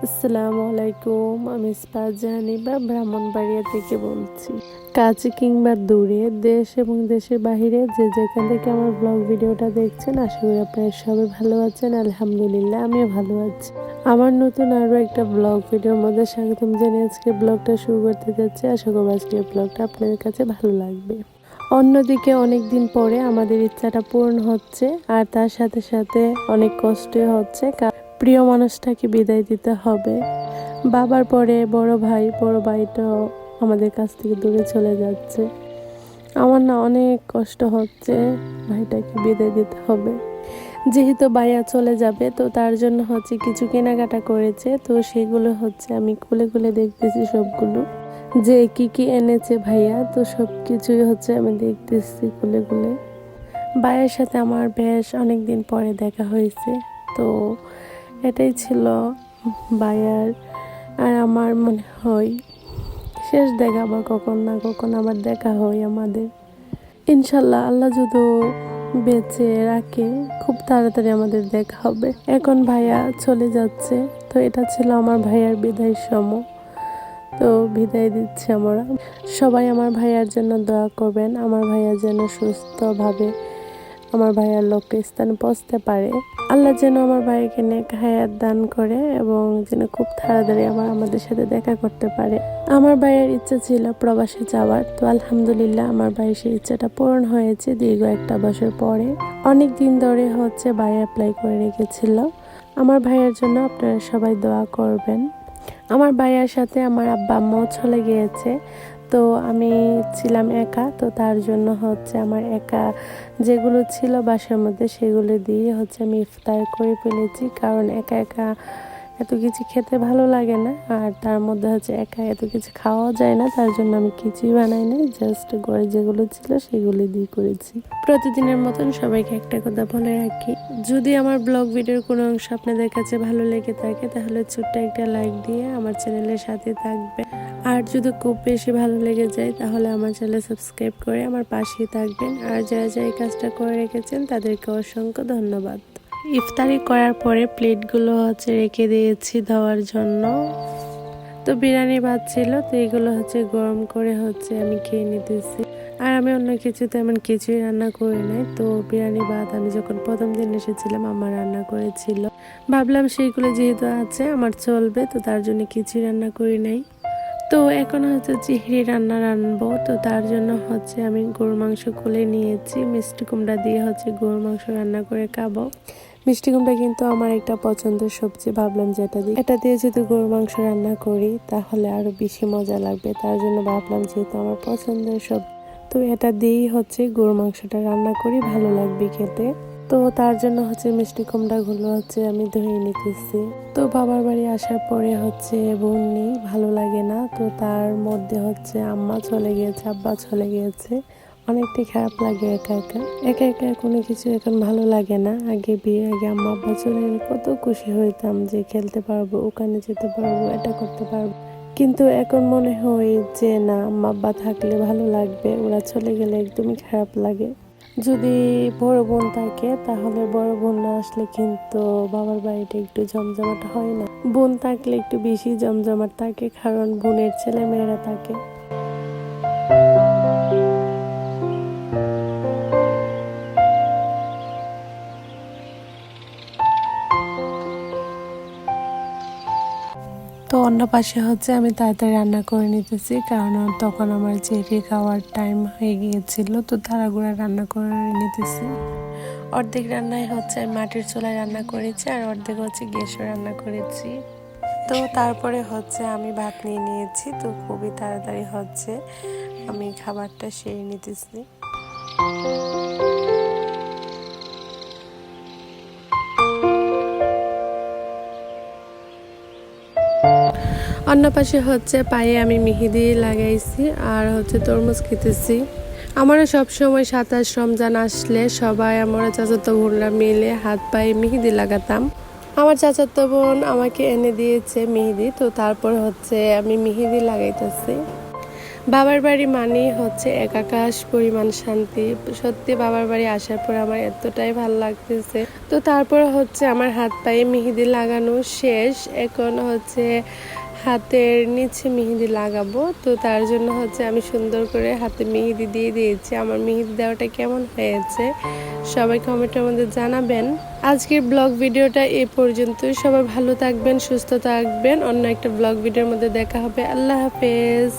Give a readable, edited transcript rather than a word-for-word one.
আসসালামু আলাইকুম। আমি জাহানি বা ব্রাহ্মণবাড়িয়া থেকে বলছি। কাছে কিংবা দূরে, দেশ এবং দেশের বাহিরে যে যেখান থেকে আমার ব্লগ ভিডিওটা দেখছেন, আশা করি আপনারা সবাই ভালো আছেন। আলহামদুলিল্লাহ, আমিও ভালো আছি। আমার নতুন আরও একটা ব্লগ ভিডিওর মধ্যে স্বাগতম জানিয়ে আজকে ব্লগটা শুরু করতে যাচ্ছি। আশা করব আজকের ব্লগটা আপনাদের কাছে ভালো লাগবে। অন্যদিকে অনেক দিন পরে আমাদের ইচ্ছাটা পূরণ হচ্ছে, আর তার সাথে সাথে অনেক কষ্ট হচ্ছে। প্রিয় মানুষটাকে বিদায় দিতে হবে। বাবার পরে বড় ভাইটাও আমাদের কাছ থেকে দূরে চলে যাচ্ছে। আমার না অনেক কষ্ট হচ্ছে, ভাইটাকে বিদায় দিতে হবে। যেহেতু ভাইয়া চলে যাবে, তো তার জন্য হচ্ছে কিছু কেনাকাটা করেছে, তো সেগুলো হচ্ছে আমি খুলে খুলে দেখতেছি সবগুলো, যে কি কি এনেছে ভাইয়া। তো সব কিছুই হচ্ছে আমি দেখতেছি খুলে খুলে। ভাইয়ের সাথে আমার বেশ অনেক দিন পরে দেখা হয়েছে, তো এটাই ছিল ভাইয়ার আর আমার মনে হয় শেষ দেখা, বা কখন না কখন আবার দেখা হয় আমাদের। ইনশাল্লাহ আল্লাহ যদি বেঁচে রাখে, খুব তাড়াতাড়ি আমাদের দেখা হবে। এখন ভাইয়া চলে যাচ্ছে, তো এটা ছিল আমার ভাইয়ার বিদায় সময়। তো বিদায় দিচ্ছি আমরা সবাই। আমার ভাইয়ার জন্য দোয়া করবেন, আমার ভাইয়া যেন সুস্থভাবে আমার ভাইয়ার লক্ষ্য স্থানে পৌঁছতে পারে। আল্লাহ যেন আমার ভাইকে নেক হায়াত দান করে এবং যেন খুব তাড়াতাড়ি আমাদের সাথে দেখা করতে পারে। আমার ভাইয়ের ইচ্ছা ছিল প্রবাসে যাওয়ার, তো আলহামদুলিল্লাহ আমার ভাইয়ের সেই ইচ্ছাটা পূরণ হয়েছে দীর্ঘ একটা বছর পরে। অনেক দিন ধরে হচ্ছে ভাই অ্যাপ্লাই করে রেখেছিল। আমার ভাইয়ের জন্য আপনারা সবাই দোয়া করবেন। আমার ভাইয়ার সাথে আমার আব্বা আম্মাও চলে গিয়েছে, তো আমি ছিলাম একা। তো তার জন্য হচ্ছে আমার একা যেগুলো ছিল বাসার মধ্যে সেগুলো দিয়ে হচ্ছে আমি ইফতার করে ফেলেছি, কারণ একা একা এত কিছু খেতে ভালো লাগে না, আর তার মধ্যে হচ্ছে একা এত কিছু খাওয়া যায় না। তার জন্য আমি কিছুই বানাই নাই, জাস্ট ঘরে যেগুলো ছিল সেগুলো দিয়ে করেছি। প্রতিদিনের মতন সবাইকে একটা কথা বলে রাখি, যদি আমার ব্লগ ভিডিওর কোনো অংশ আপনাদের কাছে ভালো লেগে থাকে, তাহলে ছোট্ট একটা লাইক দিয়ে আমার চ্যানেলের সাথে থাকবে। আর যদি খুব বেশি ভালো লেগে যায়, তাহলে আমার চ্যানেল সাবস্ক্রাইব করে আমার পাশেই থাকবেন। আর যারা যারা এই কাজটা করে রেখেছেন তাদেরকে অসংখ্য ধন্যবাদ। ইফতারি করার পরে প্লেটগুলো হচ্ছে রেখে দিয়েছি ধোয়ার জন্য। তো বিরিয়ানি ভাত ছিল, তো এগুলো হচ্ছে গরম করে হচ্ছে আমি খেয়ে নিতেছি। আর আমি অন্য কিছু তেমন কিছুই রান্না করি নাই। তো বিরিয়ানি ভাত আমি যখন প্রথম দিন এসেছিলাম আমার রান্না করেছিল, ভাবলাম সেইগুলো যেহেতু আছে আমার চলবে, তো তার জন্য কিছুই রান্না করি নাই। তো এখন হচ্ছে চিংড়ি রান্না রানবো, তো তার জন্য হচ্ছে আমি গরুর মাংস খুলে নিয়েছি। মিষ্টি কুমড়া দিয়ে হচ্ছে গরুর মাংস রান্না করে খাবো। মিষ্টি কুমড়া কিন্তু আমার একটা পছন্দের সবজি, ভাবলাম যে এটা দিয়ে যদি গরুর মাংস রান্না করি তাহলে আরো বেশি মজা লাগবে। তার জন্য ভাবলাম যেহেতু আমার পছন্দের সবজি, তো এটা দিয়েই হচ্ছে গরুর মাংসটা রান্না করি, ভালো লাগবে খেতে। তো তার জন্য হচ্ছে মিষ্টি কুমড়াগুলো হচ্ছে আমি ধুয়ে নিতেছি। তো বাবার বাড়ি আসার পরে হচ্ছে বোন নেই, ভালো লাগে না। তো তার মধ্যে হচ্ছে আম্মা চলে গিয়েছে, আব্বা চলে গিয়েছে, অনেকটাই খারাপ লাগে। একা একা একা একা কোনো কিছু এখন ভালো লাগে না। আগে বিয়ে আগে আম্মা আব্বা চলে গেলে কত খুশি হইতাম যে খেলতে পারবো, ওখানে যেতে পারবো, এটা করতে পারবো। কিন্তু এখন মনে হয় যে না, আম্মা আব্বা থাকলে ভালো লাগবে, ওরা চলে গেলে একদমই খারাপ লাগে। যদি বড় বোন থাকে তাহলে বড় বোন না আসলে কিন্তু বাবার বাড়িটা একটু জমজমাট হয় না। বোন থাকলে একটু বেশি জমজমাট থাকে, কারণ বোনের ছেলে মেয়েরা থাকে। তো অন্য পাশে হচ্ছে আমি তাড়াতাড়ি রান্না করে নিতেছি, কারণ তখন আমার জেরি খাওয়ার টাইম হয়ে গিয়েছিল। তো তাড়াহুড়া রান্না করে নিতেছি। অর্ধেক রান্নায় হচ্ছে আমি মাটির চুলায় রান্না করেছি, আর অর্ধেক হচ্ছে গ্যাসে রান্না করেছি। তো তারপরে হচ্ছে আমি ভাত নিয়ে নিয়েছি, তো খুবই তাড়াতাড়ি হচ্ছে আমি খাবারটা সেরে নিতেছি। অন্য পাশে হচ্ছে পায়ে আমি মেহেদি লাগাইছি, আর হচ্ছে তরমুজ খেতেছি। আমরা সবসময় 27 রমজান আসলে সবাই আমরা চাচাতো বোনরা মিলে হাত পায়ে মেহেদি লাগাতাম। আমার চাচাতো বোন আমাকে এনে দিয়েছে মেহেদি, তো তারপর হচ্ছে আমি মেহেদি লাগাইতেছি। বাবার বাড়ি মানেই হচ্ছে এক আকাশ পরিমাণ শান্তি। সত্যি বাবার বাড়ি আসার পর আমার এতটাই ভালো লাগতেছে। তো তারপর হচ্ছে আমার হাত পায়ে মেহেদি লাগানো শেষ, এখন হচ্ছে হাতের নিচে মেহেদি লাগাবো। তো তার জন্য হচ্ছে আমি সুন্দর করে হাতে মেহেদি দিয়ে দিয়েছি। আমার মেহেদি দেওয়াটা কেমন হয়েছে সবাই কমেন্টের মধ্যে জানাবেন। আজকের ব্লগ ভিডিওটা এ পর্যন্তই। সবাই ভালো থাকবেন, সুস্থ থাকবেন। অন্য একটা ব্লগ ভিডিওর মধ্যে দেখা হবে। আল্লাহ হাফেজ।